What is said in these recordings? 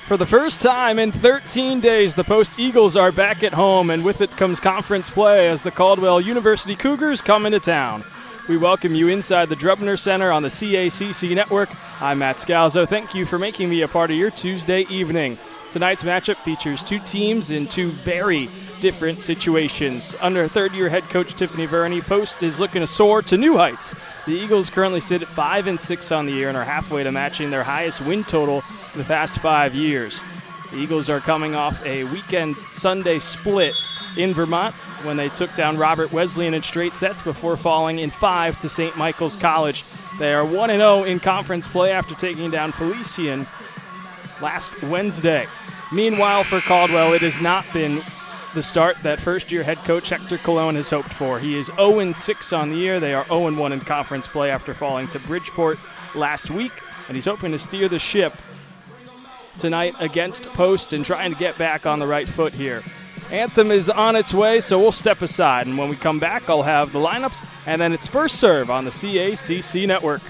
For the first time in 13 days, the Post Eagles are back at home, and with it comes conference play as the Caldwell University Cougars come into town. We welcome you inside the Drubner Center on the CACC Network. I'm Matt Scalzo. Thank you for making me a part of your Tuesday evening. Tonight's matchup features two teams in two very different situations. Under third-year head coach Tiffany Verney, Post is looking to soar to new heights. The Eagles currently sit at 5-6 on the year and are halfway to matching their highest win total in the past 5 years. The Eagles are coming off a weekend Sunday split in Vermont when they took down Robert Wesleyan in straight sets before falling in 5 to St. Michael's College. They are 1-0 in conference play after taking down Felician last Wednesday. Meanwhile, for Caldwell, it has not been the start that first-year head coach Hector Colon has hoped for. He is 0-6 on the year. They are 0-1 in conference play after falling to Bridgeport last week, and he's hoping to steer the ship tonight against Post and trying to get back on the right foot here. Anthem is on its way, so we'll step aside, and when we come back, I'll have the lineups, and then it's First Serve on the CACC Network.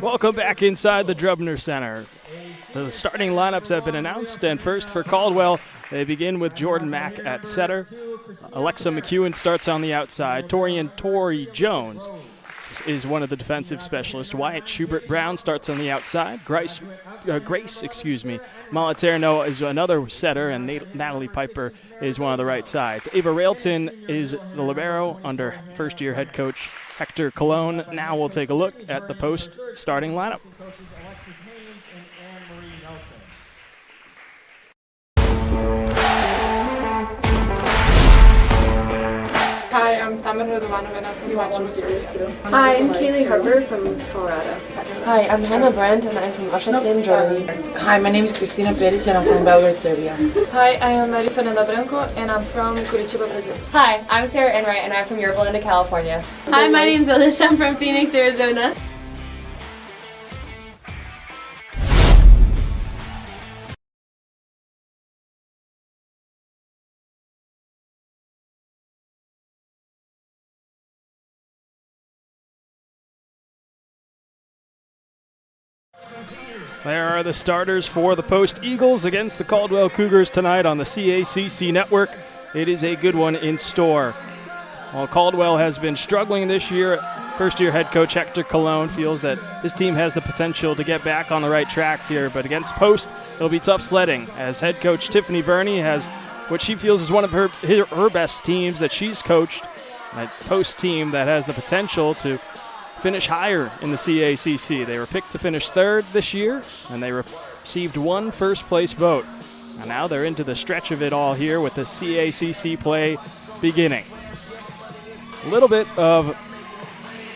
Welcome back inside the Drubner Center. The starting lineups have been announced, and first for Caldwell, they begin with Jordan Mack at setter. Alexa McEwen starts on the outside. Tori Jones is one of the defensive specialists. Wyatt Schubert-Brown starts on the outside. Grace Malaterno is another setter, and Natalie Piper is one of the right sides. Ava Railton is the libero under first-year head coach Hector Colon. Now we'll take a look at the Post starting lineup. Hi, I'm I'm Kaylee Harper from Colorado. Hi, I'm Hannah Brandt and I'm from Osijek, Germany. Hi, my name is Cristina Peric and I'm from Belgrade, Serbia. Hi, I am Maria Fernanda Branco and I'm from Curitiba, Brazil. Hi, I'm Sarah Enright and I'm from Yorba Linda, California. Hi, my name's Alyssa. I'm from Phoenix, Arizona. There are the starters for the Post Eagles against the Caldwell Cougars tonight on the CACC Network. It is a good one in store. While Caldwell has been struggling this year, first-year head coach Hector Colon feels that his team has the potential to get back on the right track here, but against Post, it'll be tough sledding, as head coach Tiffany Burney has what she feels is one of her best teams that she's coached, a Post team that has the potential to finish higher in the CACC. They were picked to finish third this year, and they received one first-place vote. And now they're into the stretch of it all here with the CACC play beginning. A little bit of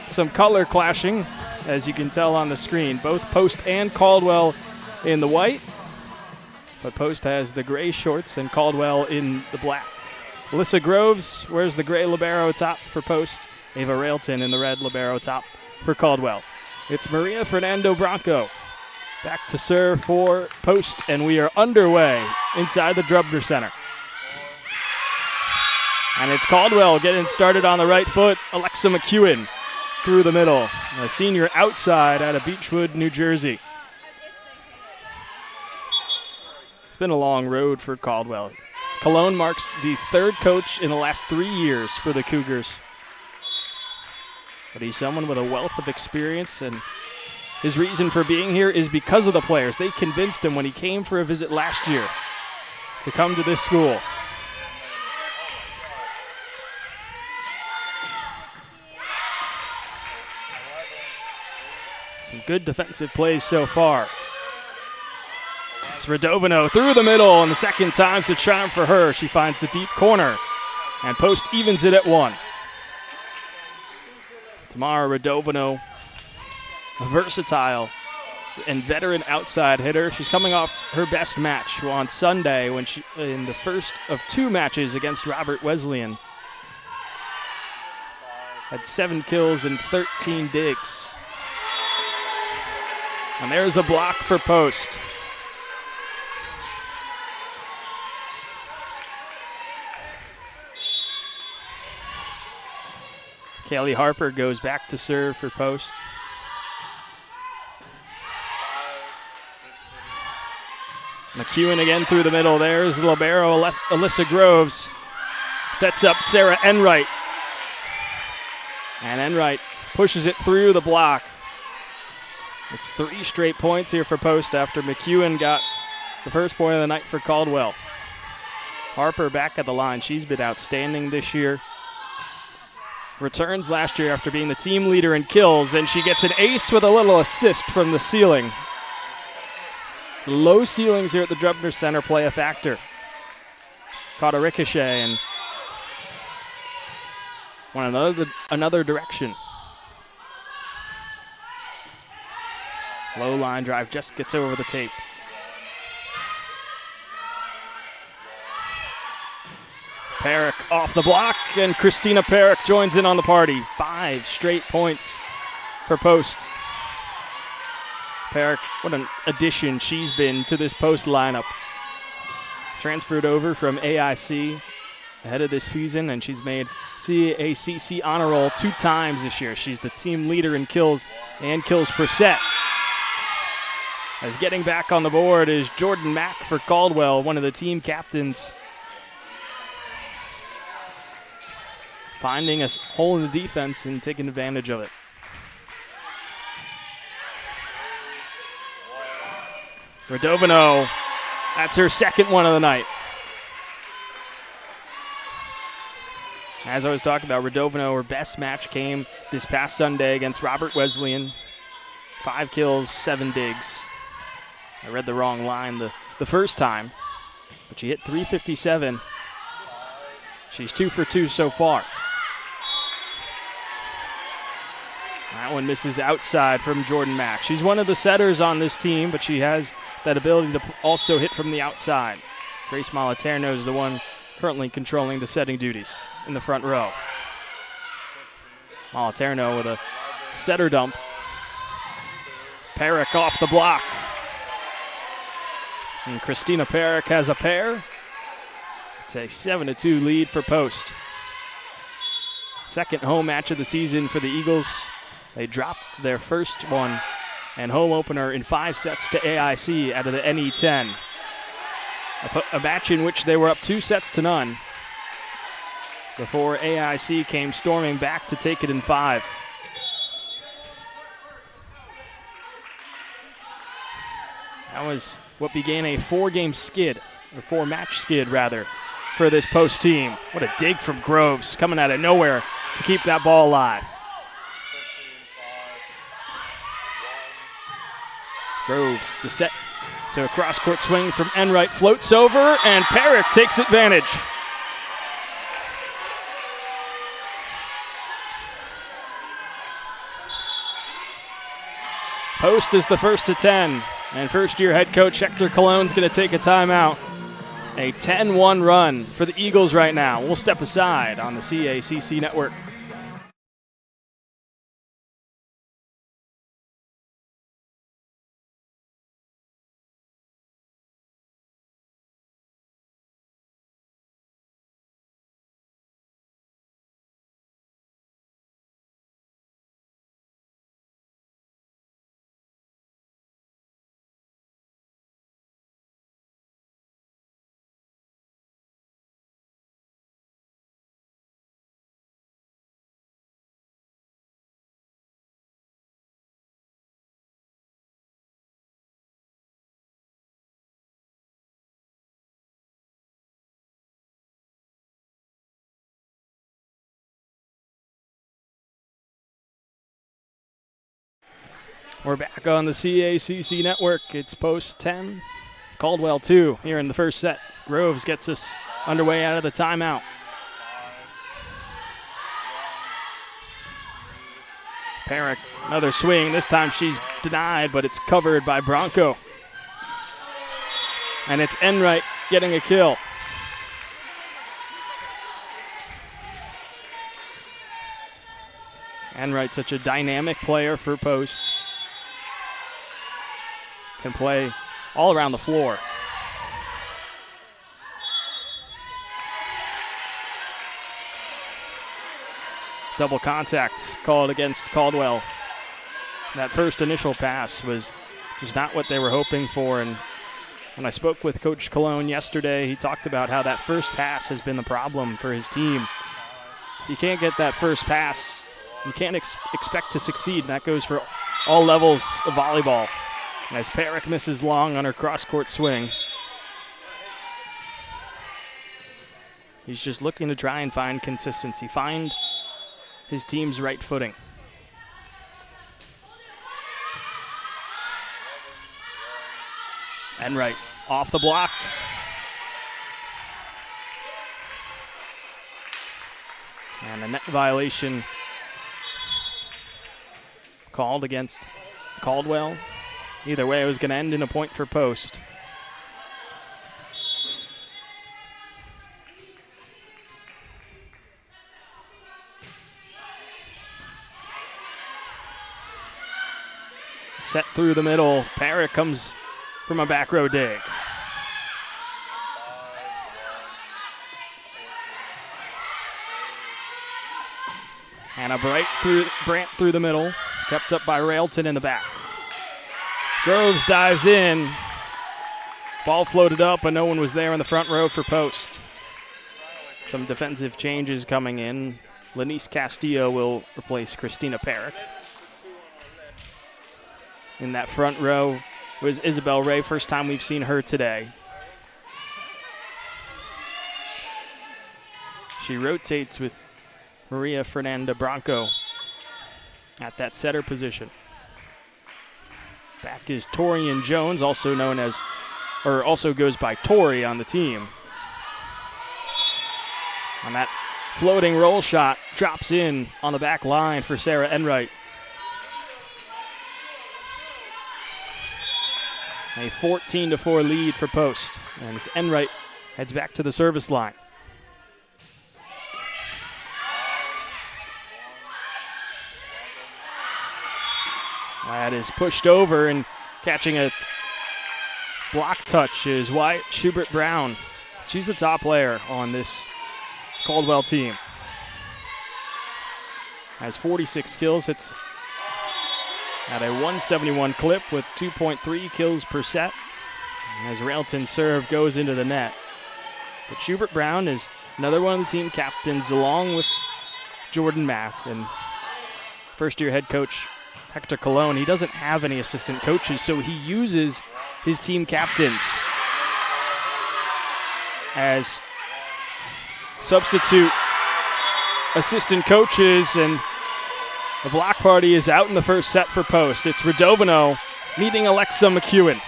some color clashing, as you can tell on the screen. Both Post and Caldwell in the white, but Post has the gray shorts and Caldwell in the black. Alyssa Groves wears the gray libero top for Post. Ava Railton in the red libero top for Caldwell. It's Maria Fernando Branco back to serve for Post, and we are underway inside the Drubner Center. And it's Caldwell getting started on the right foot. Alexa McEwen through the middle. A senior outside out of Beechwood, New Jersey. It's been a long road for Caldwell. Colon marks the third coach in the last 3 years for the Cougars. But he's someone with a wealth of experience, and his reason for being here is because of the players. They convinced him when he came for a visit last year to come to this school. Some good defensive plays so far. It's Radovino through the middle, and the second time's a triumph for her. She finds the deep corner, and Post evens it at 1. Tamara Radovino, a versatile and veteran outside hitter. She's coming off her best match on Sunday when she, in the first of 2 matches against Robert Wesleyan, had 7 kills and 13 digs. And there's a block for Post. Kaylee Harper goes back to serve for Post. McEwen again through the middle. There's the libero, Alyssa Groves. Sets up Sarah Enright. And Enright pushes it through the block. It's 3 straight points here for Post after McEwen got the first point of the night for Caldwell. Harper back at the line. She's been outstanding this year. Returns last year after being the team leader in kills, and she gets an ace with a little assist from the ceiling. Low ceilings here at the Drubner Center play a factor. Caught a ricochet and went another direction. Low line drive just gets over the tape. Perrick off the block, and Christina Perrick joins in on the party. 5 straight points for Post. Perrick, what an addition she's been to this Post lineup. Transferred over from AIC ahead of this season, and she's made CACC honor roll 2 times this year. She's the team leader in kills and kills per set. As getting back on the board is Jordan Mack for Caldwell, one of the team captains. Finding a hole in the defense and taking advantage of it. Radovino, that's her second one of the night. As I was talking about, Radovino, her best match came this past Sunday against Robert Wesleyan. 5 kills, 7 digs. I read the wrong line the first time, but she hit .357. She's 2 for 2 so far. That one misses outside from Jordan Mack. She's one of the setters on this team, but she has that ability to also hit from the outside. Grace Malaterno is the one currently controlling the setting duties in the front row. Malaterno with a setter dump. Perrick off the block. And Christina Perrick has a pair. It's a 7-2 lead for Post. Second home match of the season for the Eagles. They dropped their first one and home opener in 5 sets to AIC out of the NE10. A match in which they were up 2-0 before AIC came storming back to take it in 5. That was what began a 4-game skid, or 4-match skid rather, for this Post team. What a dig from Groves, coming out of nowhere to keep that ball alive. Groves, the set to a cross-court swing from Enright, floats over, and Perrick takes advantage. Post is the first to 10, and first-year head coach Hector Colon's going to take a timeout. A 10-1 run for the Eagles right now. We'll step aside on the CACC network. We're back on the CACC network. It's Post 10, Caldwell 2 here in the first set. Groves gets us underway out of the timeout. Perrick, another swing. This time she's denied, but it's covered by Bronco. And it's Enright getting a kill. Enright, such a dynamic player for Post. Can play all around the floor. Double contact called against Caldwell. That first initial pass was not what they were hoping for. And when I spoke with Coach Colon yesterday, he talked about how that first pass has been the problem for his team. You can't get that first pass. You can't expect to succeed. And that goes for all levels of volleyball. As Perrick misses long on her cross-court swing. He's just looking to try and find consistency, find his team's right footing. Enright off the block. And a net violation called against Caldwell. Either way, it was going to end in a point for Post. Set through the middle. Perrick comes from a back row dig. And a Brandt through the middle. Kept up by Railton in the back. Groves dives in. Ball floated up, but no one was there in the front row for Post. Some defensive changes coming in. Lanice Castillo will replace Christina Perrick. In that front row was Isabel Ray, first time we've seen her today. She rotates with Maria Fernanda Bronco at that setter position. Back is Torian Jones, also goes by Tori on the team. And that floating roll shot drops in on the back line for Sarah Enright. A 14-4 lead for Post. And as Enright heads back to the service line. That is pushed over, and catching a block touch is Wyatt Schubert-Brown. She's the top player on this Caldwell team. Has 46 kills. It's at a 171 clip with 2.3 kills per set. As Railton's serve goes into the net. But Schubert-Brown is another one of the team captains, along with Jordan Mack and first-year head coach Hector Colon. He doesn't have any assistant coaches, so he uses his team captains as substitute assistant coaches, and the block party is out in the first set for Post. It's Radovino meeting Alexa McEwen.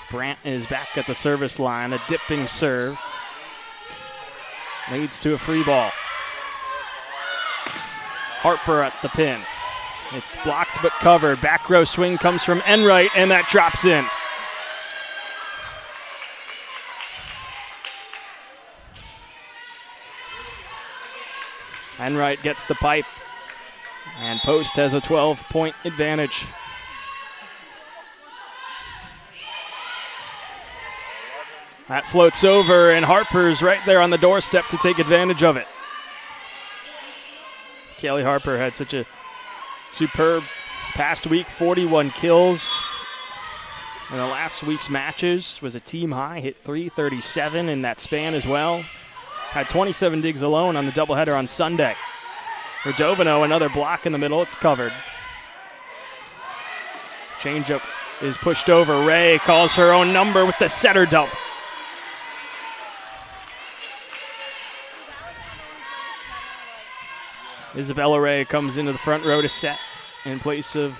Brandt is back at the service line. A dipping serve leads to a free ball. Harper at the pin. It's blocked but covered. Back row swing comes from Enright, and that drops in. Enright gets the pipe, and Post has a 12-point advantage. That floats over, and Harper's right there on the doorstep to take advantage of it. Kaylee Harper had such a superb past week, 41 kills. In the last week's matches was a team high, hit 337 in that span as well. Had 27 digs alone on the doubleheader on Sunday. Radovino, another block in the middle, it's covered. Changeup is pushed over. Ray calls her own number with the setter dump. Isabella Ray comes into the front row to set in place of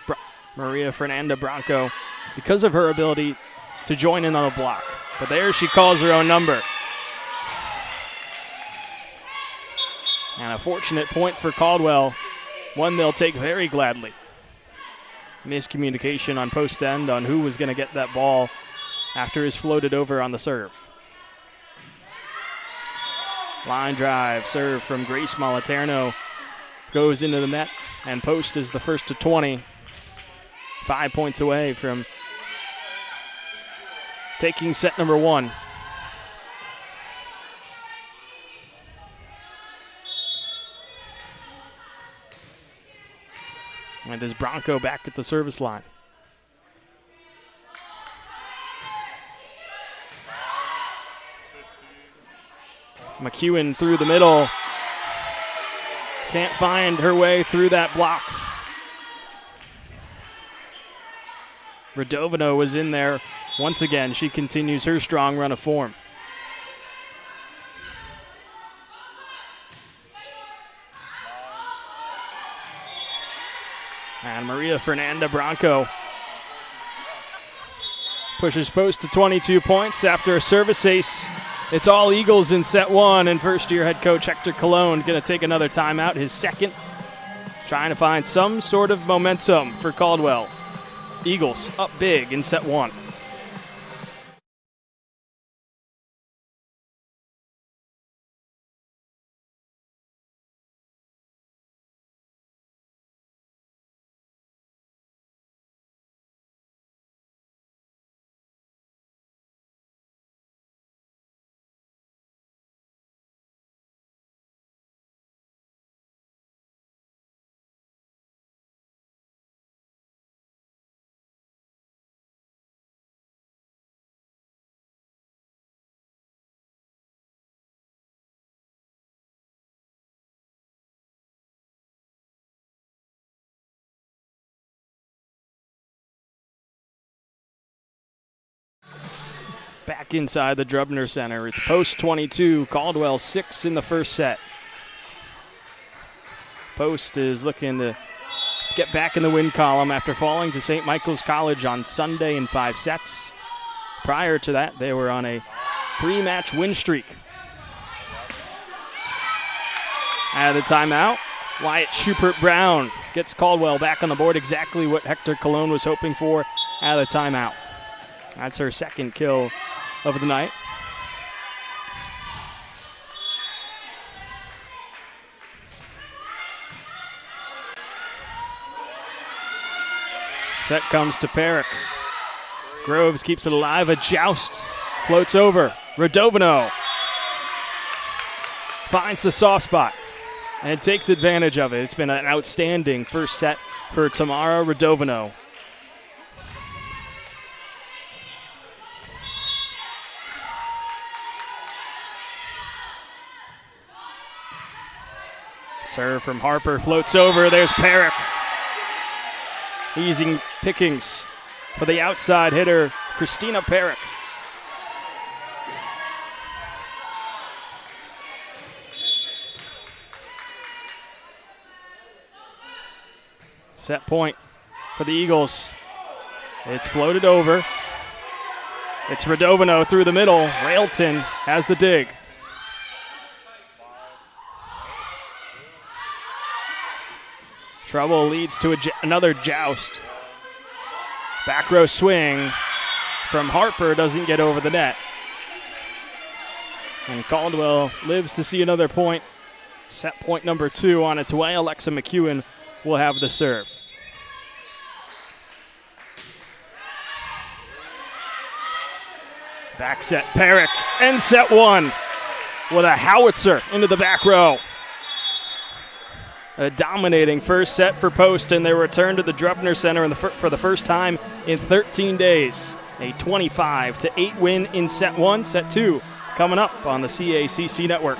Maria Fernanda Branco because of her ability to join in on the block. But there she calls her own number. And a fortunate point for Caldwell, one they'll take very gladly. Miscommunication on post end on who was going to get that ball after it's floated over on the serve. Line drive, serve from Grace Moliterno goes into the net, and Post is the first to 20. 5 points away from taking set number one. And is Bronco back at the service line. McEwen through the middle. Can't find her way through that block. Radovino was in there. Once again, she continues her strong run of form. And Maria Fernanda Branco pushes Post to 22 points after a service ace. It's all Eagles in set one, and first-year head coach Hector Colon going to take another timeout, his second, trying to find some sort of momentum for Caldwell. Eagles up big in set one. Back inside the Drubner Center. It's Post 22, Caldwell 6 in the first set. Post is looking to get back in the win column after falling to St. Michael's College on Sunday in 5 sets. Prior to that, they were on a 3-match win streak. Out of the timeout, Wyatt Schubert Brown gets Caldwell back on the board, exactly what Hector Colon was hoping for out of the timeout. That's her second kill of the night. Set comes to Perrick. Groves keeps it alive. A joust floats over. Radovino finds the soft spot and takes advantage of it. It's been an outstanding first set for Tamara Radovino. Serve from Harper floats over. There's Perrick. Easing pickings for the outside hitter, Christina Perrick. Set point for the Eagles. It's floated over. It's Radovino through the middle. Railton has the dig. Trouble leads to another joust. Back row swing from Harper doesn't get over the net. And Caldwell lives to see another point. Set point number 2 on its way. Alexa McEwen will have the serve. Back set Perrick and set 1 with a howitzer into the back row. A dominating first set for Post, and they return to the Drubner Center for the first time in 13 days. A 25-8 win in set 1. Set 2 coming up on the CACC network.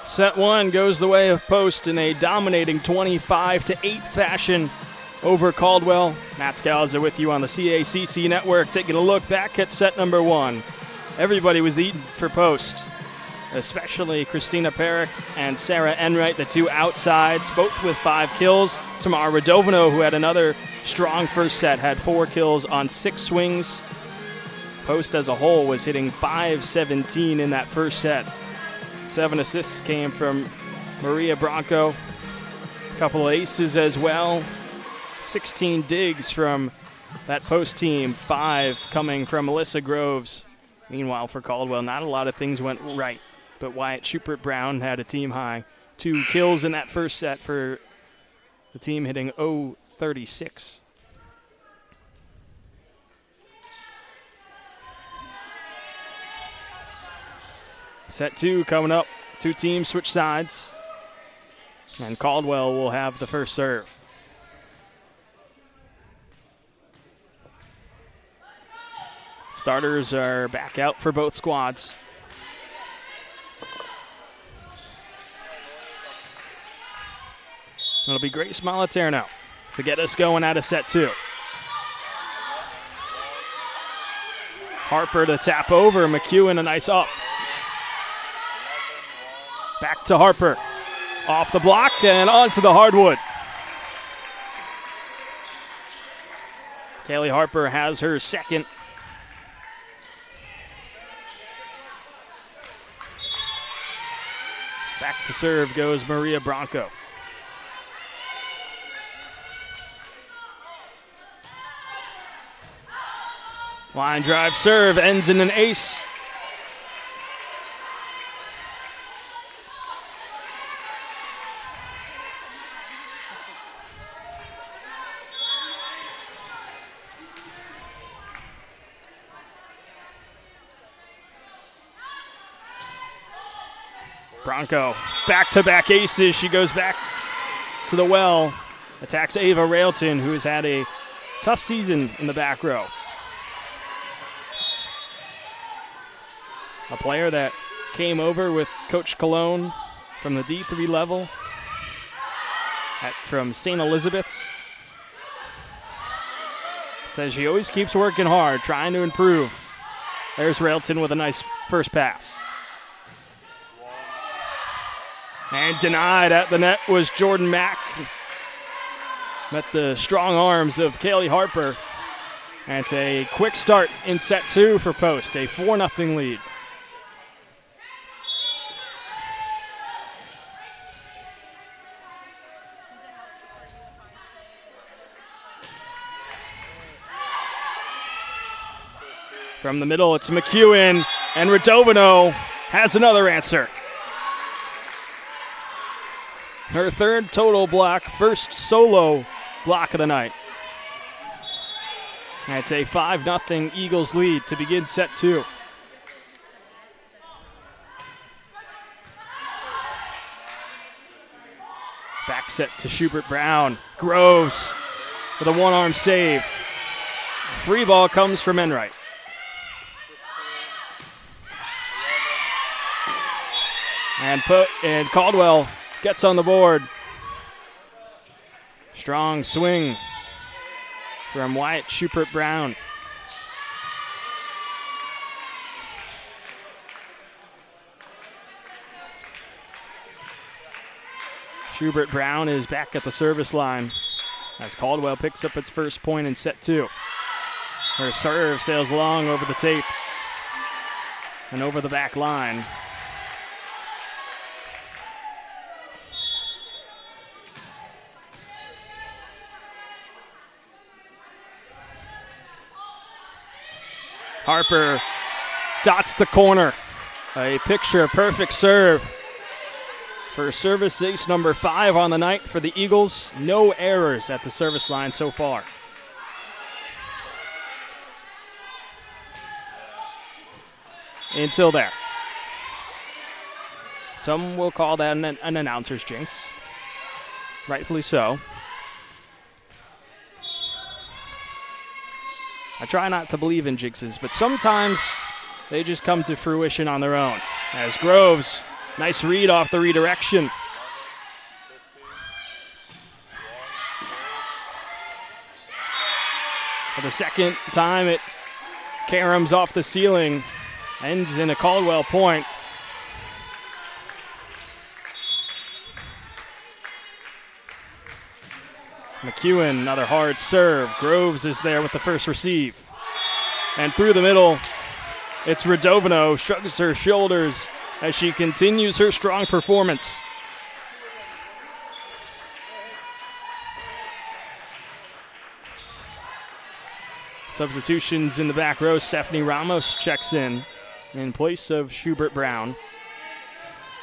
Set 1 goes the way of Post in a dominating 25-8 fashion over Caldwell. Matt Scalza with you on the CACC network, taking a look back at set number 1. Everybody was eating for Post, especially Christina Perrick and Sarah Enright, the two outsides, both with 5 kills. Tamara Radovino, who had another strong first set, had 4 kills on 6 swings. Post as a whole was hitting .517 in that first set. 7 assists came from Maria Bronco. A couple of aces as well. 16 digs from that Post team. 5 coming from Melissa Groves. Meanwhile, for Caldwell, not a lot of things went right. But Wyatt Schubert Brown had a team high 2 kills in that first set for the team, hitting .036. Set 2 coming up. 2 teams switch sides. And Caldwell will have the first serve. Starters are back out for both squads. It'll be Grace Malaterno to get us going out of set 2. Harper to tap over. McEwen a nice up. Back to Harper. Off the block and onto the hardwood. Kaylee Harper has her second. Back to serve goes Maria Bronco. Line drive serve ends in an ace. Bronco, back-to-back aces. She goes back to the well. Attacks Ava Railton, who has had a tough season in the back row. A player that came over with Coach Cologne from the D3 level from St. Elizabeth's. Says she always keeps working hard, trying to improve. There's Railton with a nice first pass. And denied at the net was Jordan Mack. Met the strong arms of Kaylee Harper. And it's a quick start in set 2 for Post, a 4-0 lead. From the middle, it's McEwen, and Radovino has another answer. Her third total block, first solo block of the night. And it's a 5-0 Eagles lead to begin set 2. Back set to Schubert Brown. Groves with a one-arm save. Free ball comes from Enright. And Caldwell gets on the board. Strong swing from Wyatt Schubert Brown. Schubert Brown is back at the service line as Caldwell picks up its first point in set 2. Her serve sails long over the tape and over the back line. Harper dots the corner. A picture-perfect serve for service ace number 5 on the night for the Eagles. No errors at the service line so far. Until there. Some will call that an announcer's jinx. Rightfully so. I try not to believe in jinxes, but sometimes they just come to fruition on their own. As Groves, nice read off the redirection. For the second time, it caroms off the ceiling, ends in a Caldwell point. McEwen, another hard serve. Groves is there with the first receive. And through the middle, it's Radovino, shrugs her shoulders as she continues her strong performance. Substitutions in the back row. Stephanie Ramos checks in place of Schubert Brown.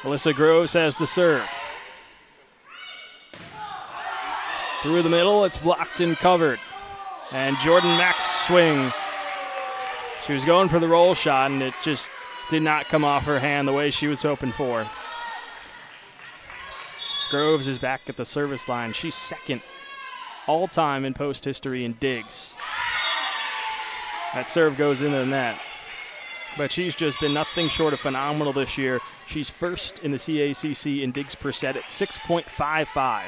Alyssa Groves has the serve. Through the middle, it's blocked and covered. And Jordan Mack's swing. She was going for the roll shot, and it just did not come off her hand the way she was hoping for. Groves is back at the service line. She's second all-time in post history in digs. That serve goes into the net. But she's just been nothing short of phenomenal this year. She's first in the CACC in digs per set at 6.55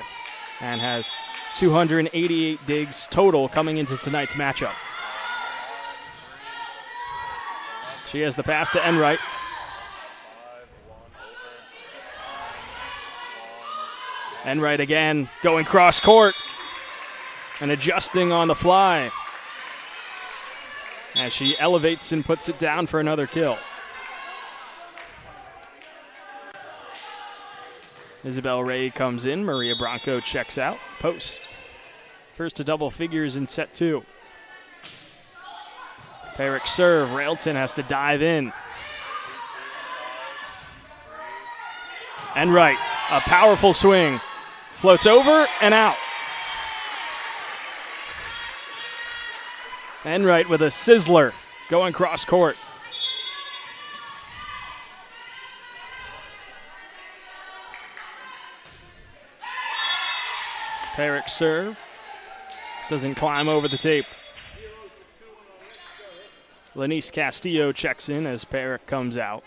and has 288 digs total coming into tonight's matchup. She has the pass to Enright. Enright again going cross court and adjusting on the fly as she elevates and puts it down for another kill. Isabel Ray comes in. Maria Bronco checks out. Post. First to double figures in set 2. Perrick serve. Railton has to dive in. Enright, a powerful swing. Floats over and out. Enright with a sizzler going cross court. Perrick serve. Doesn't climb over the tape. Lenice Castillo checks in as Perrick comes out.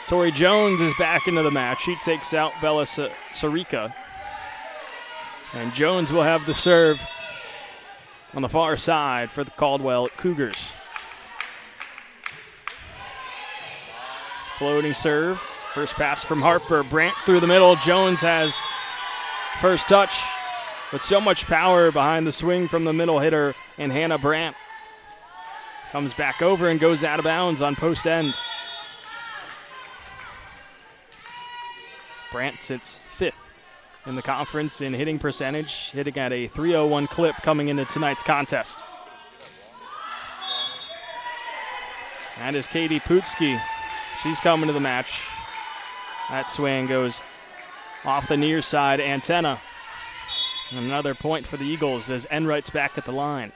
Tori Jones is back into the match. She takes out Bella Sarica. And Jones will have the serve on the far side for the Caldwell Cougars. Floating serve. First pass from Harper. Brandt through the middle. Jones has first touch. With so much power behind the swing from the middle hitter, and Hannah Brandt comes back over and goes out of bounds on post end. Brandt sits 5th in the conference in hitting percentage, hitting at a .301 clip coming into tonight's contest. That is Katie Putski. She's coming to the match. That swing goes off the near side antenna. Another point for the Eagles as Enright's back at the line.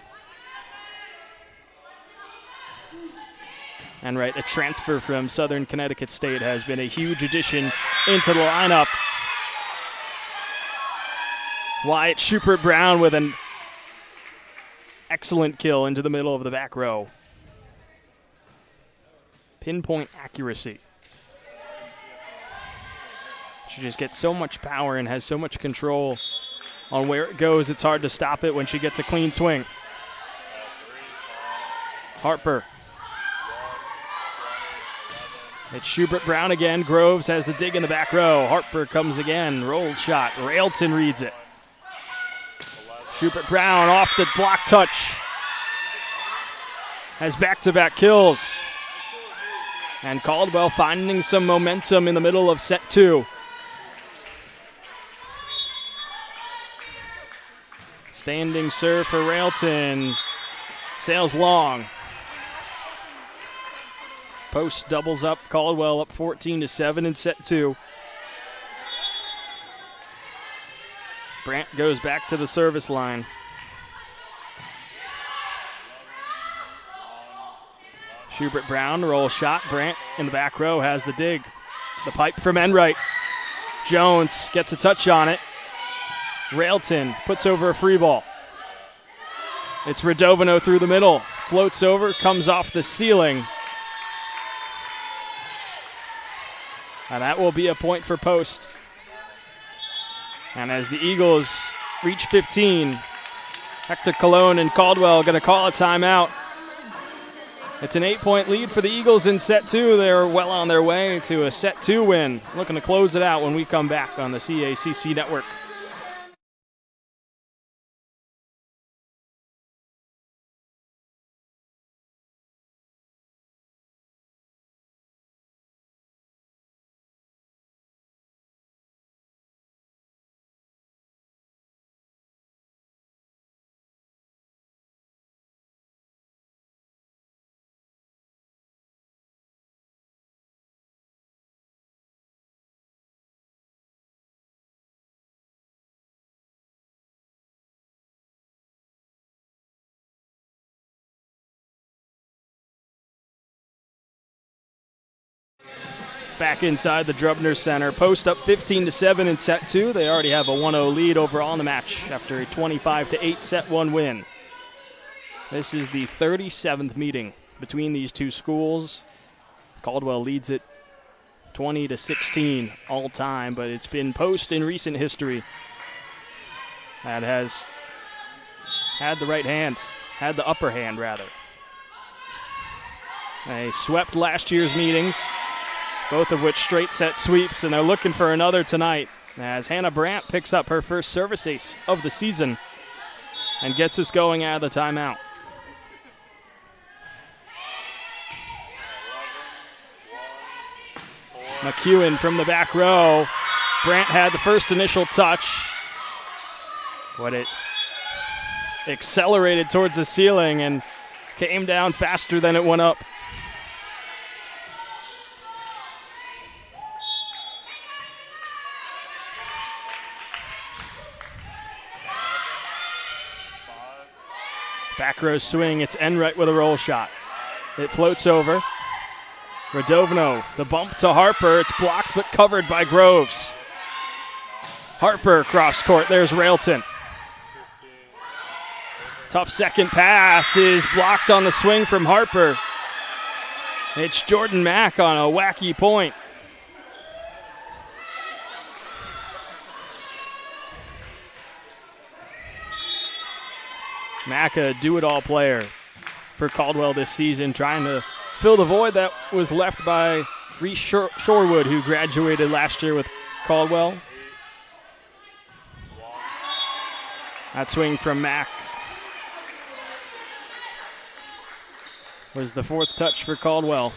Enright, a transfer from Southern Connecticut State, has been a huge addition into the lineup. Wyatt Schubert Brown with an excellent kill into the middle of the back row. Pinpoint accuracy. She just gets so much power and has so much control on where it goes. It's hard to stop it when she gets a clean swing. Harper. It's Schubert Brown again. Groves has the dig in the back row. Harper comes again. Rolled shot. Railton reads it. Schubert Brown off the block touch. Has back-to-back kills. And Caldwell finding some momentum in the middle of set 2. Standing serve for Railton. Sails long. Post doubles up. Caldwell up 14-7 in set 2. Brandt goes back to the service line. Schubert Brown, roll shot. Brandt in the back row has the dig. The pipe from Enright. Jones gets a touch on it. Railton puts over a free ball. It's Radovino through the middle. Floats over, comes off the ceiling. And that will be a point for post. And as the Eagles reach 15, Hector Colon and Caldwell going to call a timeout. It's an 8-point lead for the Eagles in set 2. They're well on their way to a set 2 win. Looking to close it out when we come back on the CACC Network. Back inside the Drubner Center. Post up 15-7 in set 2. They already have a 1-0 lead overall in the match after a 25-8 set 1 win. This is the 37th meeting between these two schools. Caldwell leads it 20-16 all time, but it's been Post in recent history that has had the right hand, had the upper hand rather. They swept last year's meetings, both of which straight set sweeps, and they're looking for another tonight as Hannah Brandt picks up her first service ace of the season and gets us going out of the timeout. McEwen from the back row. Brandt had the first initial touch, but it accelerated towards the ceiling and came down faster than it went up. Back row swing, it's Enright with a roll shot. It floats over. Radovno, the bump to Harper. It's blocked but covered by Groves. Harper cross court, there's Railton. Tough second pass is blocked on the swing from Harper. It's Jordan Mack on a wacky point. Mack, a do-it-all player for Caldwell this season, trying to fill the void that was left by Reese Shorewood, who graduated last year with Caldwell. That swing from Mack was the fourth touch for Caldwell.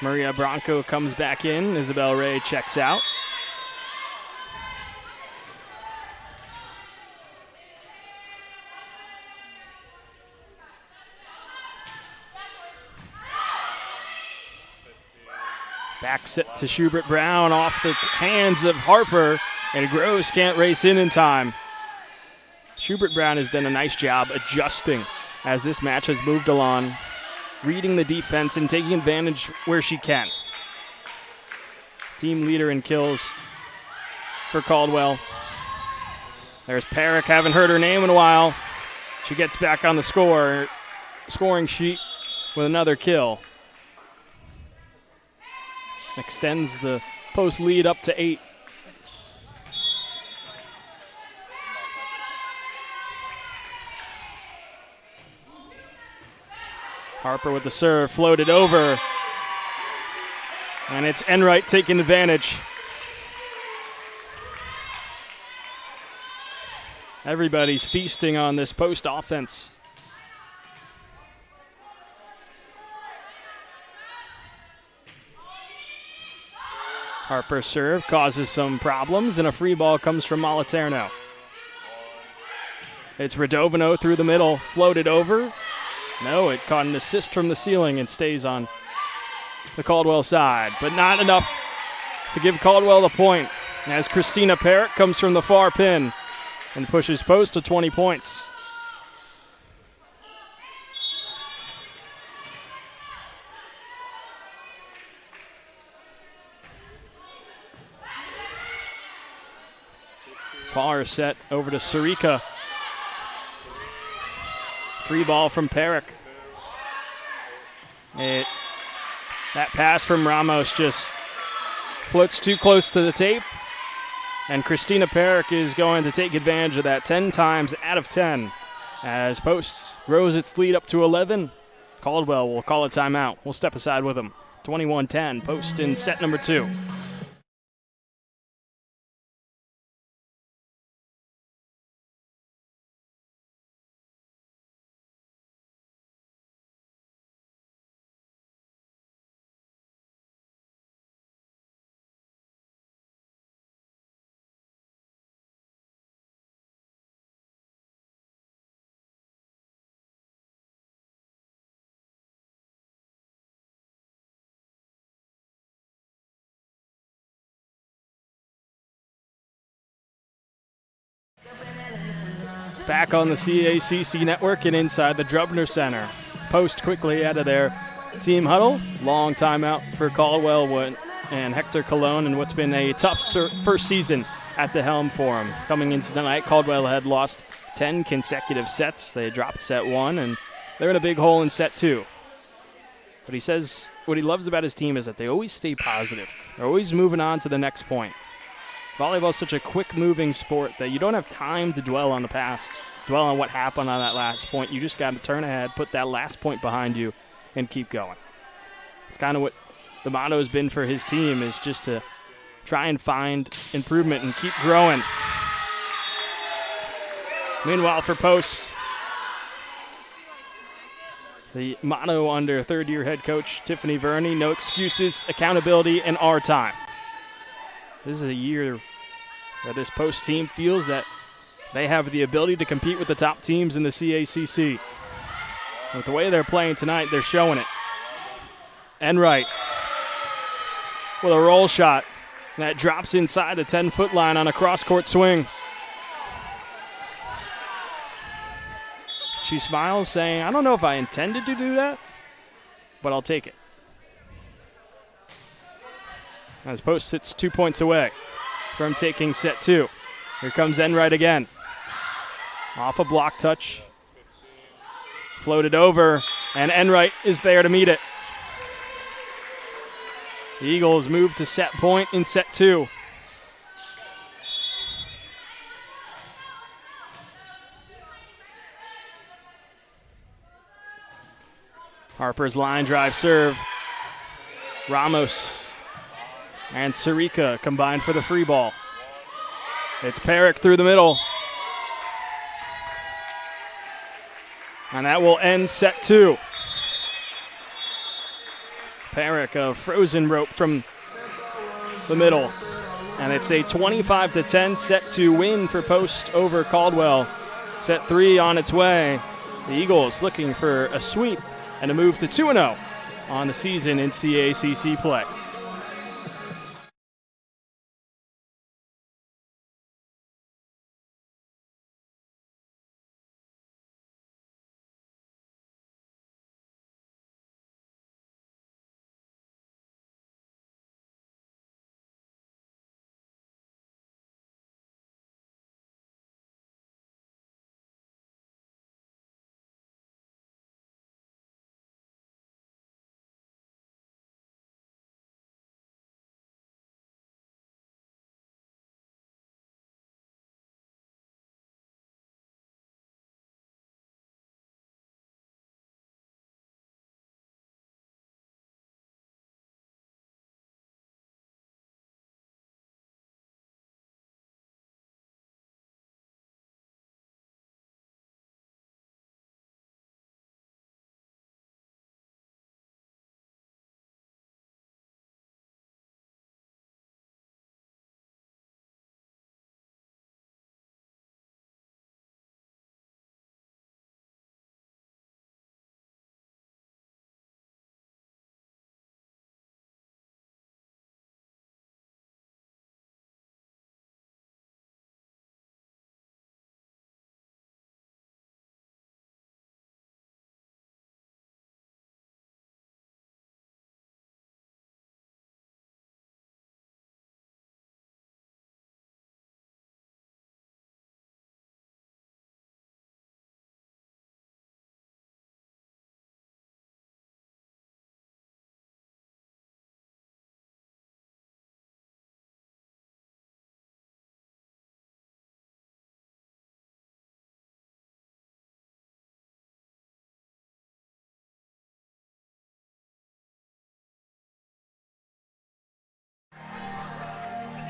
Maria Bronco comes back in. Isabel Ray checks out. Back set to Schubert Brown off the hands of Harper, and Groves can't race in time. Schubert Brown has done a nice job adjusting as this match has moved along, reading the defense and taking advantage where she can. Team leader in kills for Caldwell. There's Perrick, haven't heard her name in a while. She gets back on the scoring sheet with another kill. Extends the Post lead up to 8. Harper with the serve, floated over. And it's Enright taking advantage. Everybody's feasting on this Post offense. Harper's serve causes some problems, and a free ball comes from Moliterno. It's Radovno through the middle, floated over. No, it caught an assist from the ceiling and stays on the Caldwell side, but not enough to give Caldwell the point, as Christina Perrick comes from the far pin and pushes Post to 20 points. Far set over to Sarika. Free ball from Perrick. That pass from Ramos just floats too close to the tape. And Christina Perrick is going to take advantage of that 10 times out of 10. As Post grows its lead up to 11, Caldwell will call a timeout. We'll step aside with him. 21-10, Post in set number 2. Back on the CACC network and inside the Drubner Center. Post quickly out of their team huddle. Long timeout for Caldwell and Hector Colon in what's been a tough first season at the helm for him. Coming into tonight, Caldwell had lost 10 consecutive sets. They dropped set 1, and they're in a big hole in set 2. But he says what he loves about his team is that they always stay positive. They're always moving on to the next point. Volleyball is such a quick-moving sport that you don't have time to dwell on the past, dwell on what happened on that last point. You just got to turn ahead, put that last point behind you, and keep going. It's kind of what the motto has been for his team, is just to try and find improvement and keep growing. Meanwhile, for Post, the motto under third-year head coach Tiffany Verney: no excuses, accountability, and our time. This is a year where this Post team feels that they have the ability to compete with the top teams in the CACC. With the way they're playing tonight, they're showing it. Enright with a roll shot that drops inside the 10-foot line on a cross-court swing. She smiles, saying, I don't know if I intended to do that, but I'll take it. As Post sits 2 points away from taking set 2. Here comes Enright again. Off a block touch. Floated over, and Enright is there to meet it. The Eagles move to set point in set 2. Harper's line drive serve. Ramos and Sarika combined for the free ball. It's Perrick through the middle. And that will end set 2. Perrick, a frozen rope from the middle. And it's a 25-10 set 2 win for Post over Caldwell. Set 3 on its way. The Eagles looking for a sweep and a move to 2-0 on the season in CACC play.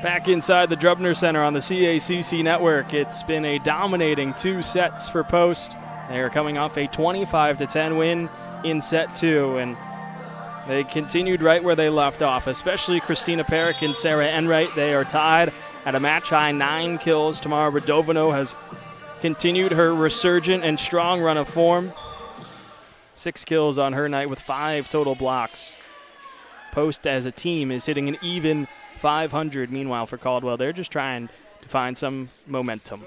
Back inside the Drubner Center on the CACC network, it's been a dominating 2 sets for Post. They are coming off a 25-10 win in set 2, and they continued right where they left off, especially Christina Perrick and Sarah Enright. They are tied at a match-high 9 kills. Tamara Radovano has continued her resurgent and strong run of form. 6 kills on her night with 5 total blocks. Post as a team is hitting an even 500. Meanwhile, for Caldwell, they're just trying to find some momentum,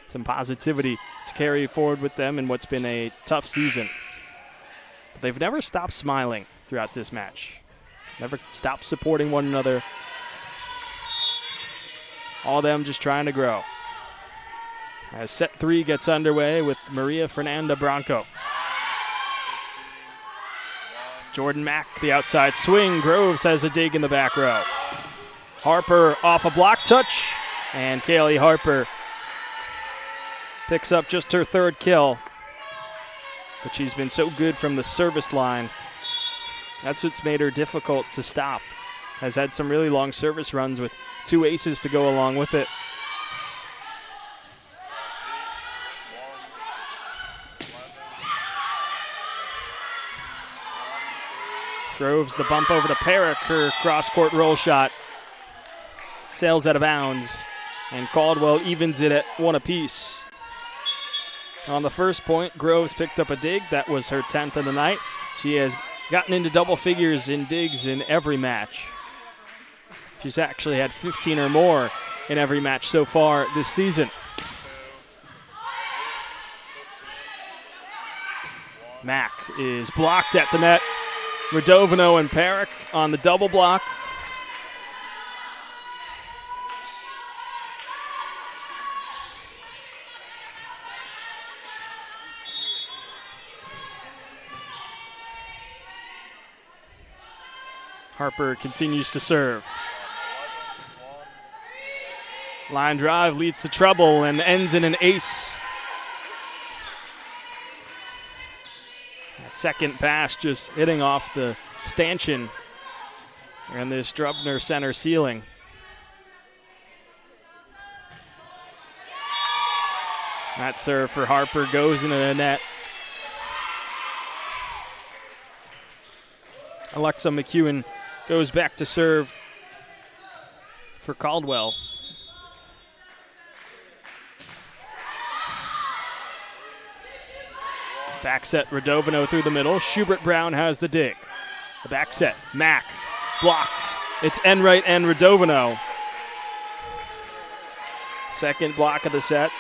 some positivity to carry forward with them in what's been a tough season. But they've never stopped smiling throughout this match, never stopped supporting one another. All of them just trying to grow. as set 3 gets underway with Maria Fernanda Branco. Jordan Mack, the outside swing. Groves has a dig in the back row. Harper off a block touch, and Kaylee Harper picks up just her 3rd kill. But she's been so good from the service line. That's what's made her difficult to stop. Has had some really long service runs with 2 aces to go along with it. Groves the bump over to Perrick. Her cross-court roll shot sails out of bounds, and Caldwell evens it at 1 apiece. On the first point, Groves picked up a dig. That was her 10th of the night. She has gotten into double figures in digs in every match. She's actually had 15 or more in every match so far this season. Mack is blocked at the net. Radovino and Perrick on the double block. Harper continues to serve. Line drive leads to trouble and ends in an ace. That second pass just hitting off the stanchion and this Drubner Center ceiling. That serve for Harper goes into the net. Alexa McEwen goes back to serve for Caldwell. Back set, Radovino through the middle. Schubert Brown has the dig. The back set, Mack blocked. It's Enright and Radovino. Second block of the set.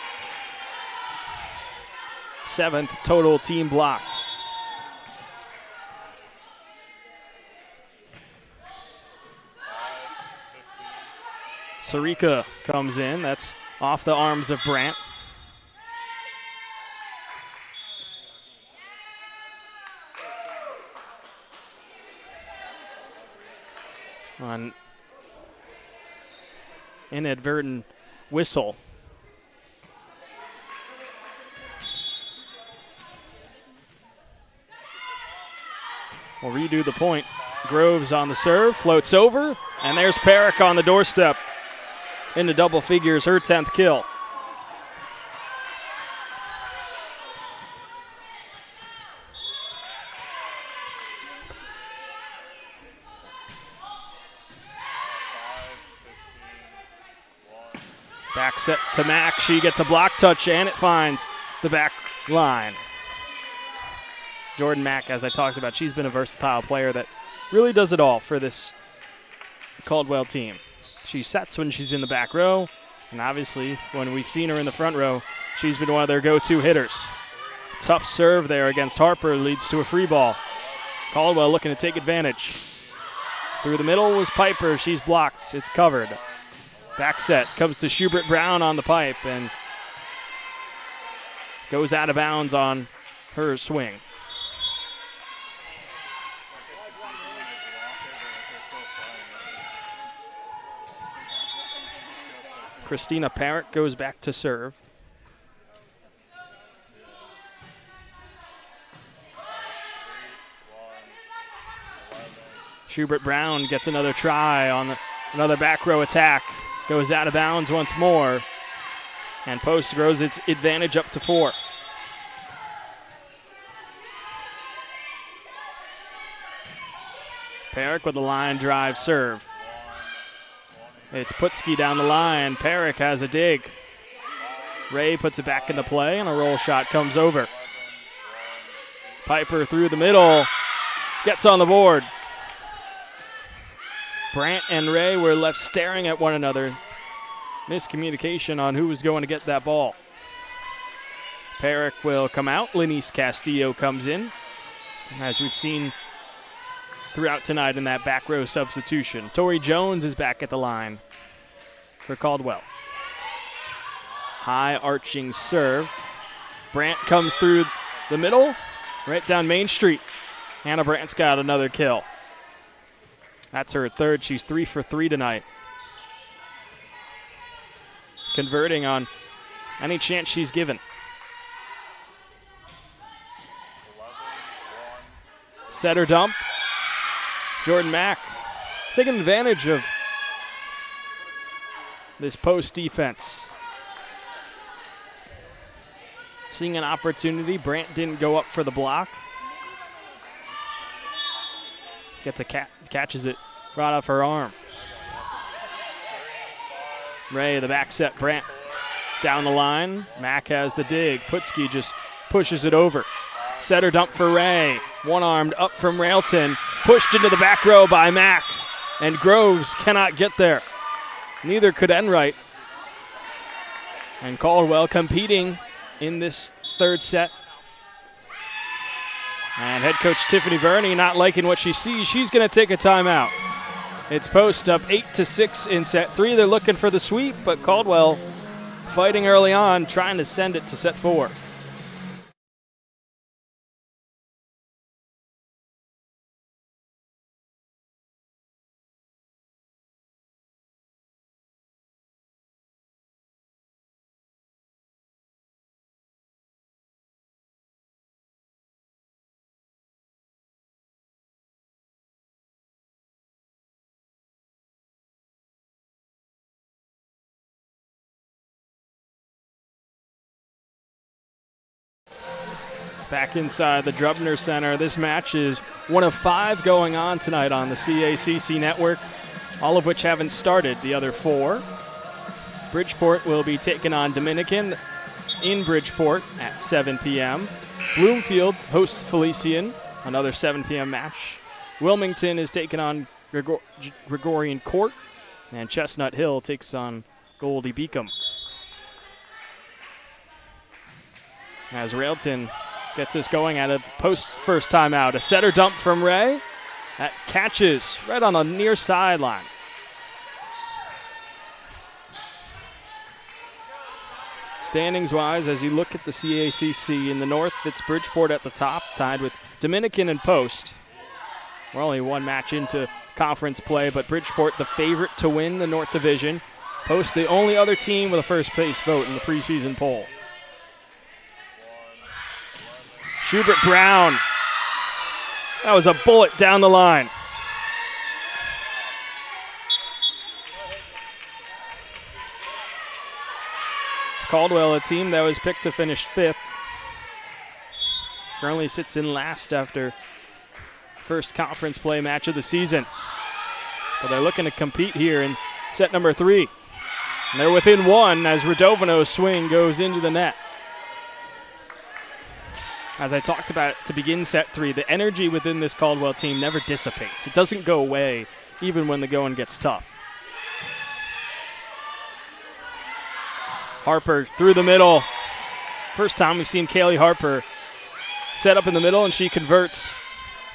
7th total team block. Sarika comes in. That's off the arms of Brandt. On inadvertent whistle. We'll redo the point. Groves on the serve, floats over, and there's Perrick on the doorstep. Into double figures, her 10th kill. Back set to Mack. She gets a block touch, and it finds the back line. Jordan Mack, as I talked about, she's been a versatile player that really does it all for this Caldwell team. She sets when she's in the back row, and obviously when we've seen her in the front row, she's been one of their go-to hitters. Tough serve there against Harper leads to a free ball. Caldwell looking to take advantage. Through the middle was Piper. She's blocked. It's covered. Back set comes to Schubert Brown on the pipe and goes out of bounds on her swing. Christina Perrick goes back to serve. Schubert Brown gets another try on another back row attack. Goes out of bounds once more. And Post grows its advantage up to 4. Perrick with a line drive serve. It's Putski down the line. Perrick has a dig. Ray puts it back into play, and a roll shot comes over. Piper through the middle. Gets on the board. Brandt and Ray were left staring at one another. Miscommunication on who was going to get that ball. Perrick will come out. Lenice Castillo comes in, as we've seen throughout tonight in that back row substitution. Tori Jones is back at the line for Caldwell. High arching serve. Brandt comes through the middle, right down Main Street. Hannah Brandt's got another kill. That's her third. She's 3 for 3 tonight. Converting on any chance she's given. Setter dump. Jordan Mack taking advantage of this post defense. Seeing an opportunity. Brandt didn't go up for the block. Gets a catches it right off her arm. Ray, the back set. Brandt down the line. Mack has the dig. Putski just pushes it over. Setter dump for Ray. One-armed up from Railton. Pushed into the back row by Mack. And Groves cannot get there. Neither could Enright. And Caldwell competing in this third set. And head coach Tiffany Verney not liking what she sees. She's going to take a timeout. It's post up 8-6 in set 3. They're looking for the sweep, but Caldwell fighting early on, trying to send it to set 4. Back inside the Drubner Center. This match is one of 5 going on tonight on the CACC network, all of which haven't started. The other 4. Bridgeport will be taking on Dominican in Bridgeport at 7 p.m. Bloomfield hosts Felician, another 7 p.m. match. Wilmington is taking on Gregorian Court, and Chestnut Hill takes on Goldie Beacom. As Railton gets us going out of post first timeout. A setter dump from Ray. That catches right on the near sideline. Standings-wise, as you look at the CACC in the north, it's Bridgeport at the top, tied with Dominican and Post. We're only one match into conference play, but Bridgeport the favorite to win the North Division. Post the only other team with a first-place vote in the preseason poll. Schubert Brown. That was a bullet down the line. Caldwell, a team that was picked to finish 5th, currently sits in last after first conference play match of the season. But they're looking to compete here in set number 3. And they're within 1 as Radovano's swing goes into the net. As I talked about to begin set 3, the energy within this Caldwell team never dissipates. It doesn't go away even when the going gets tough. Harper through the middle. First time we've seen Kaylee Harper set up in the middle, and she converts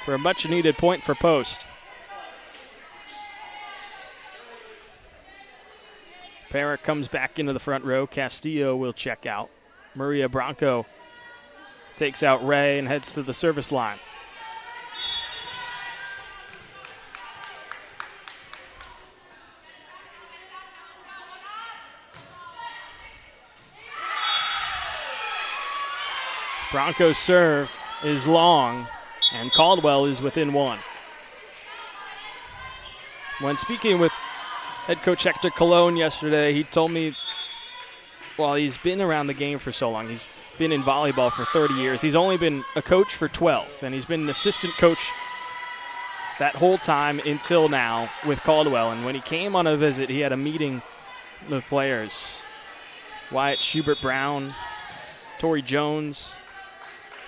for a much-needed point for Post. Parrick comes back into the front row. Castillo will check out. Maria Bronco takes out Ray and heads to the service line. Bronco's serve is long, and Caldwell is within 1. When speaking with head coach Hector Colon yesterday, he told me, well, he's been around the game for so long. He's been in volleyball for 30 years. He's only been a coach for 12, and he's been an assistant coach that whole time until now with Caldwell. And when he came on a visit, he had a meeting with players. Wyatt Schubert Brown, Tori Jones,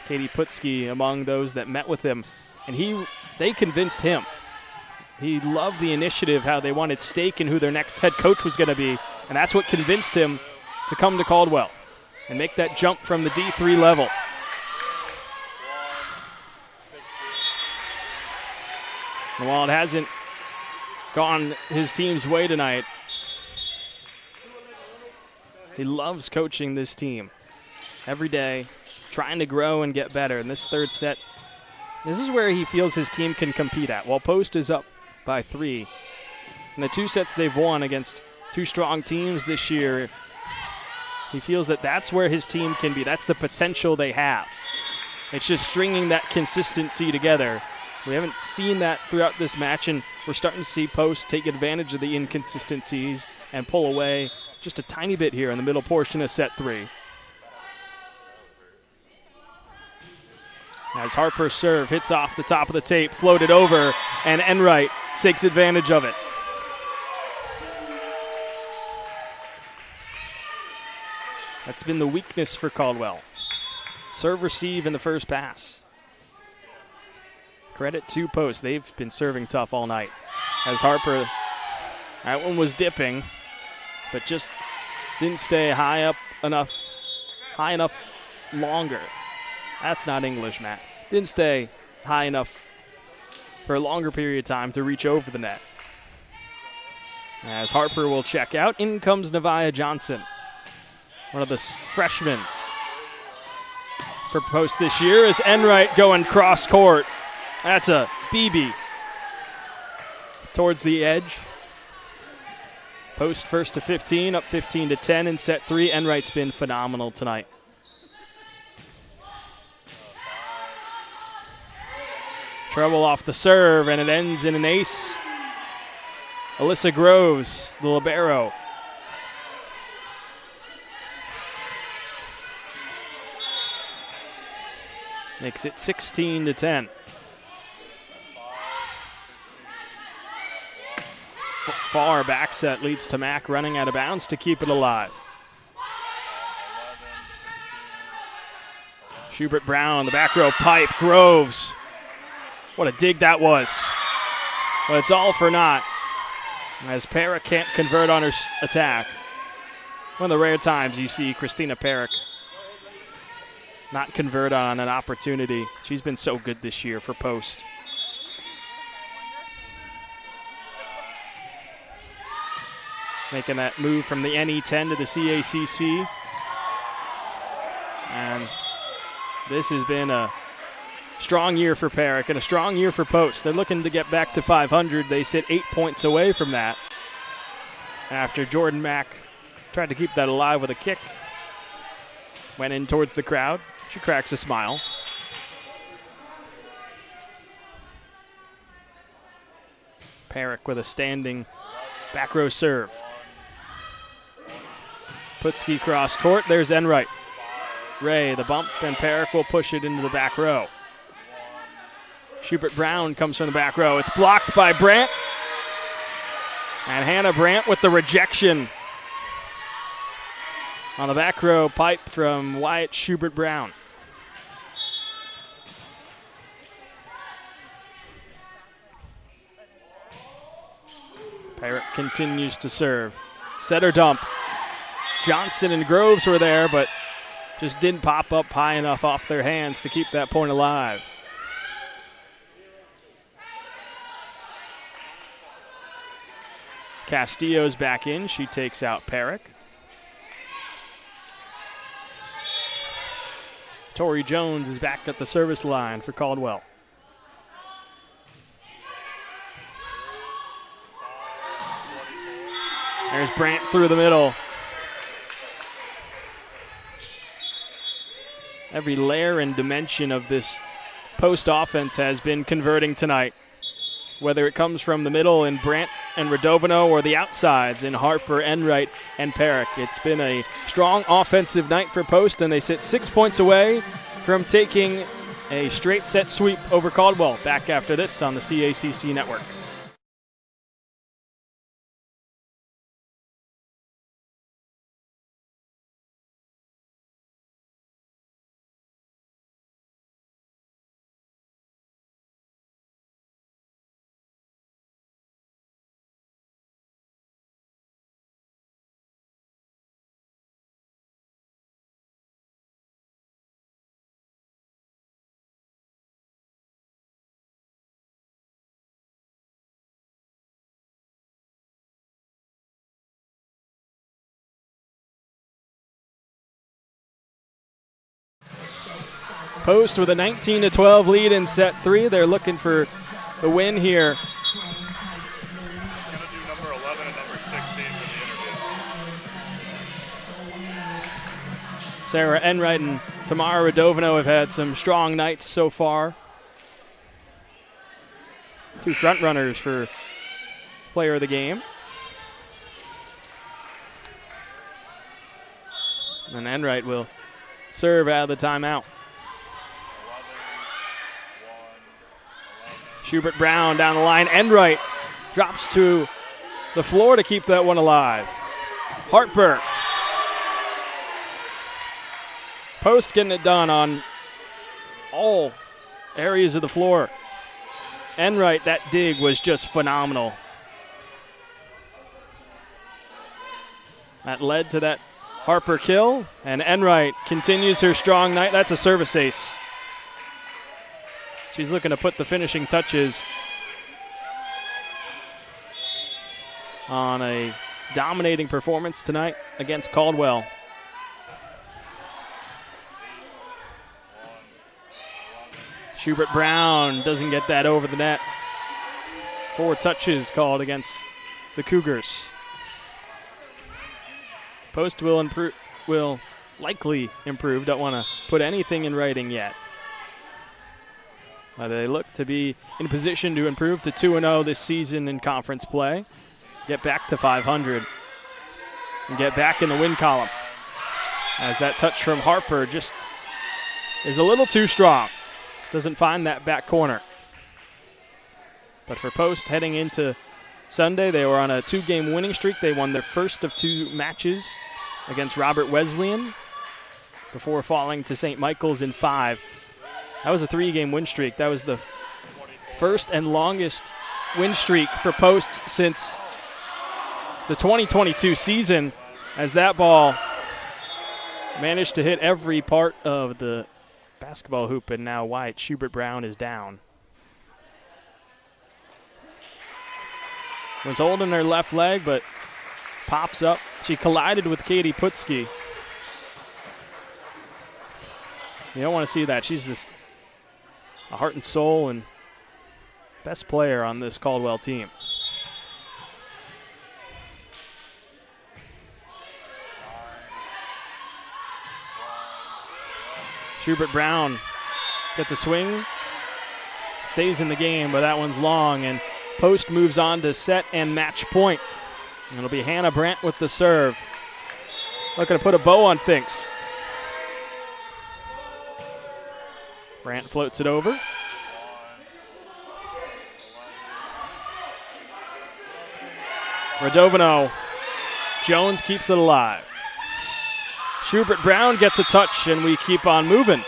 Katie Putski among those that met with him. And they convinced him. He loved the initiative, how they wanted stake in who their next head coach was going to be. And that's what convinced him to come to Caldwell and make that jump from the D3 level. And while it hasn't gone his team's way tonight, He loves coaching this team every day, trying to grow and get better. In this third set, this is where he feels his team can compete at. While Post is up by 3, in the 2 sets they've won against 2 strong teams this year, he feels that that's where his team can be. That's the potential they have. It's just stringing that consistency together. We haven't seen that throughout this match, and we're starting to see Post take advantage of the inconsistencies and pull away just a tiny bit here in the middle portion of set 3. As Harper's serve hits off the top of the tape, floated over, and Enright takes advantage of it. That's been the weakness for Caldwell. Serve receive in the first pass. Credit to Post. They've been serving tough all night. As Harper, that one was dipping, but just didn't stay high enough longer. That's not English, Matt. Didn't stay high enough for a longer period of time to reach over the net. As Harper will check out, in comes Nevaeh Johnson, one of the freshmen for Post this year, is Enright going cross court. That's a BB towards the edge. Post first to 15, up 15-10 in set 3. Enright's been phenomenal tonight. Trouble off the serve, and it ends in an ace. Alyssa Groves, the libero. Makes it 16-10. Far back set leads to Mack running out of bounds to keep it alive. Schubert Brown, the back row pipe, Groves. What a dig that was. But it's all for naught, as Perrick can't convert on her attack. One of the rare times you see Christina Perrick not convert on an opportunity. She's been so good this year for Post. Making that move from the NE10 to the CACC. And this has been a strong year for Perrick and a strong year for Post. They're looking to get back to 500. They sit 8 points away from that after Jordan Mack tried to keep that alive with a kick. Went in towards the crowd. She cracks a smile. Perrick with a standing back row serve. Putski cross court. There's Enright. Ray, the bump, and Perrick will push it into the back row. Schubert Brown comes from the back row. It's blocked by Brandt. And Hannah Brandt with the rejection. On the back row, pipe from Wyatt Schubert Brown. Perrick continues to serve. Setter dump. Johnson and Groves were there, but just didn't pop up high enough off their hands to keep that point alive. Castillo's back in. She takes out Perrick. Tori Jones is back at the service line for Caldwell. There's Brandt through the middle. Every layer and dimension of this Post offense has been converting tonight. Whether it comes from the middle in Brandt and Radovino or the outsides in Harper, Enright, and Perrick. It's been a strong offensive night for Post, and they sit 6 points away from taking a straight set sweep over Caldwell. Back after this on the CACC Network. Post with a 19-12 lead in set 3. They're looking for the win here. Number 11 and number 16 for the interview. Sarah Enright and Tamara Radovino have had some strong nights so far. 2 front runners for player of the game. And Enright will serve out of the timeout. Schubert Brown down the line. Enright drops to the floor to keep that one alive. Harper. Post getting it done on all areas of the floor. Enright, that dig was just phenomenal. That led to that Harper kill, and Enright continues her strong night. That's a service ace. She's looking to put the finishing touches on a dominating performance tonight against Caldwell. Schubert Brown doesn't get that over the net. 4 touches called against the Cougars. Post will likely improve. Don't want to put anything in writing yet. They look to be in position to improve to 2-0 this season in conference play. Get back to 500 and get back in the win column. As that touch from Harper just is a little too strong. Doesn't find that back corner. But for Post heading into Sunday, they were on a 2-game winning streak. They won their first of 2 matches against Robert Wesleyan before falling to St. Michael's in 5. That was a 3-game win streak. That was the first and longest win streak for Post since the 2022 season, as that ball managed to hit every part of the basketball hoop, and now Wyatt Schubert Brown is down. Was holding her left leg, but pops up. She collided with Katie Putski. You don't want to see that. She's a heart and soul and best player on this Caldwell team. Schubert Brown gets a swing, stays in the game, but that one's long, and Post moves on to set and match point. And it'll be Hannah Brandt with the serve. Looking to put a bow on things. Brandt floats it over. Radovino. Jones keeps it alive. Schubert Brown gets a touch, and we keep on moving.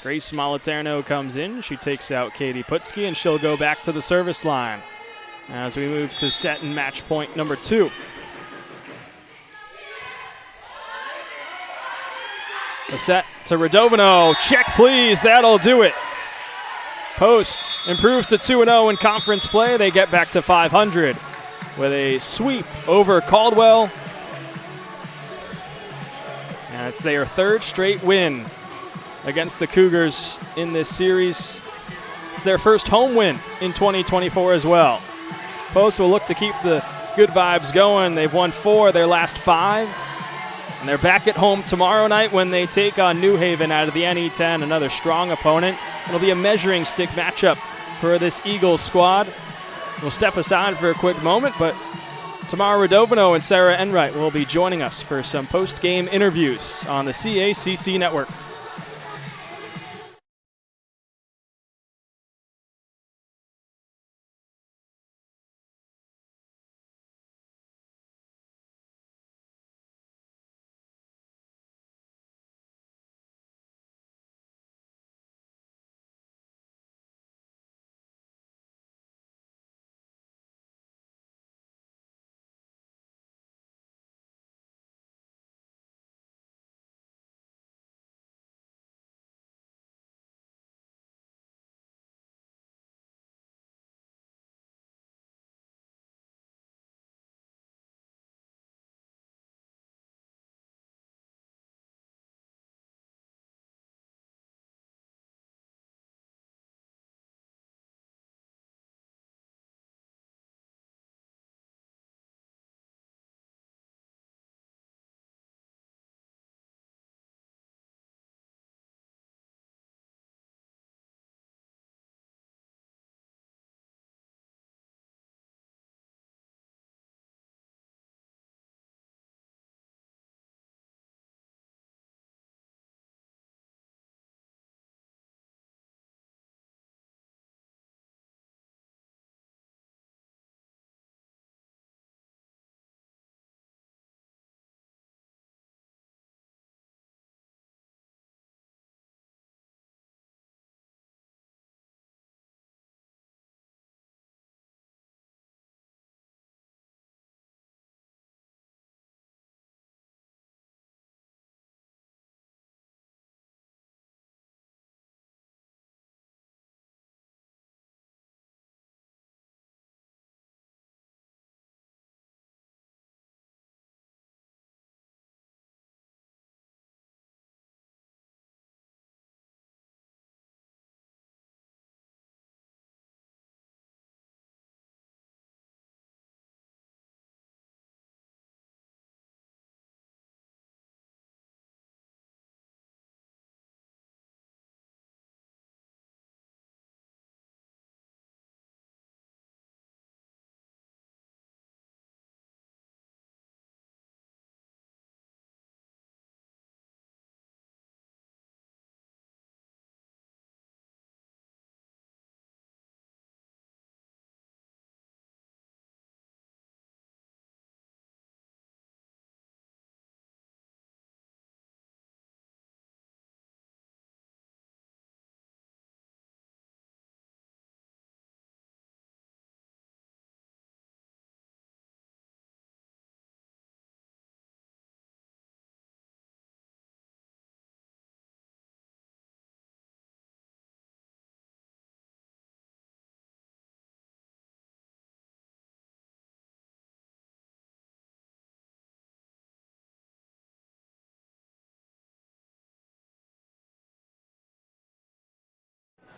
Grace Moliterno comes in. She takes out Katie Putski, and she'll go back to the service line as we move to set and match point number 2. The set to Radovino. Check, please. That'll do it. Post improves to 2-0 in conference play. They get back to 500 with a sweep over Caldwell. And it's their 3rd straight win against the Cougars in this series. It's their first home win in 2024 as well. Post will look to keep the good vibes going. They've won 4 of their last 5. And they're back at home tomorrow night when they take on New Haven out of the NE10, another strong opponent. It'll be a measuring stick matchup for this Eagles squad. We'll step aside for a quick moment, but Tamara Radovino and Sarah Enright will be joining us for some post-game interviews on the CACC Network.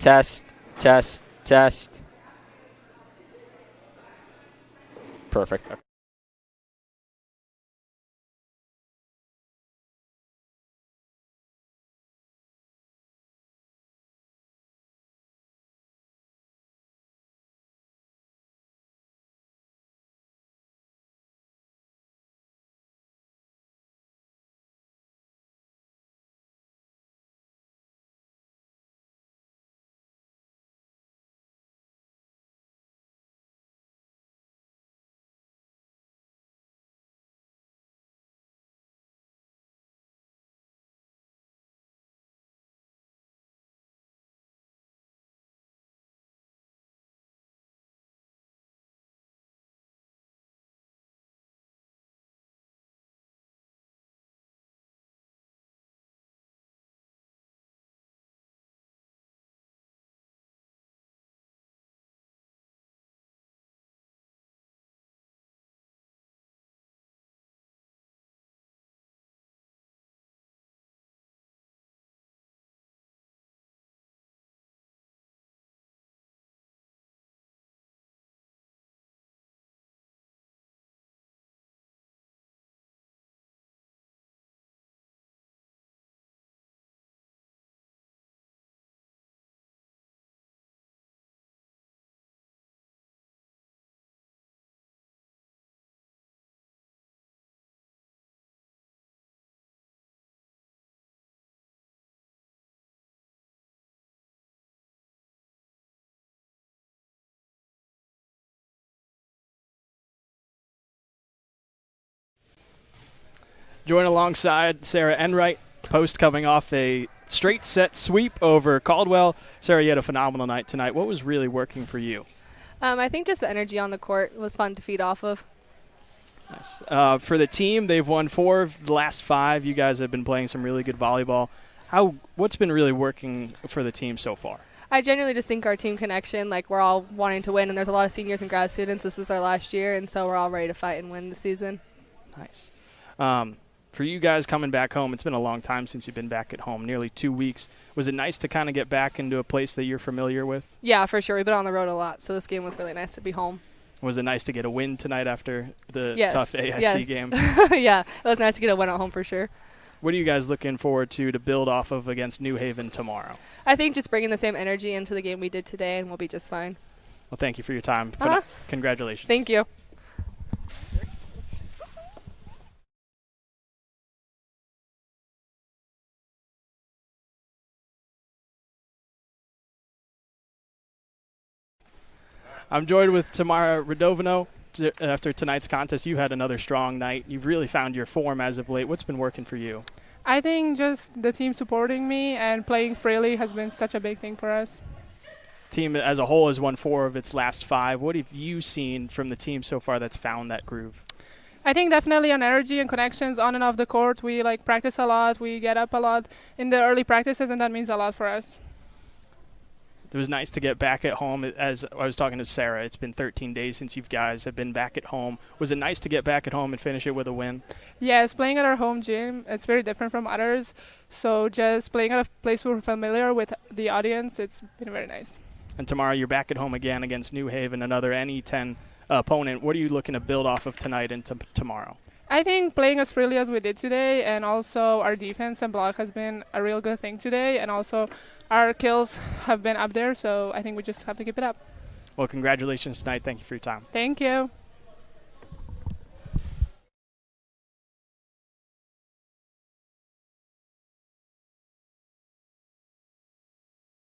Test, test, test. Perfect. Join alongside Sarah Enright, post coming off a straight set sweep over Caldwell. Sarah, you had a phenomenal night tonight. What was really working for you? I think just the energy on the court was fun to feed off of. Nice. For the team, they've won 4 of the last 5. You guys have been playing some really good volleyball. What's been really working for the team so far? I genuinely just think our team connection, like we're all wanting to win, and there's a lot of seniors and grad students. This is our last year, and so we're all ready to fight and win the season. Nice. For you guys coming back home, it's been a long time since you've been back at home, nearly 2 weeks. Was it nice to kind of get back into a place that you're familiar with? Yeah, for sure. We've been on the road a lot, so this game was really nice to be home. Was it nice to get a win tonight after the tough AIC game? Yeah, it was nice to get a win at home for sure. What are you guys looking forward to build off of against New Haven tomorrow? I think just bringing the same energy into the game we did today, and we'll be just fine. Well, thank you for your time. Congratulations. Thank you. I'm joined with Tamara Radovino. After tonight's contest, you had another strong night. You've really found your form as of late. What's been working for you? I think just the team supporting me and playing freely has been such a big thing for us. Team as a whole has won 4 of its last 5. What have you seen from the team so far that's found that groove? I think definitely on energy and connections on and off the court. We practice a lot. We get up a lot in the early practices, and that means a lot for us. It was nice to get back at home. As I was talking to Sarah, it's been 13 days since you guys have been back at home. Was it nice to get back at home and finish it with a win? Yes, playing at our home gym, it's very different from others. So just playing at a place we're familiar with the audience, it's been very nice. And tomorrow you're back at home again against New Haven, another NE10 opponent. What are you looking to build off of tonight into tomorrow? I think playing as freely as we did today, and also our defense and block has been a real good thing today, and also our kills have been up there, so I think we just have to keep it up. Well, congratulations tonight. Thank you for your time. Thank you.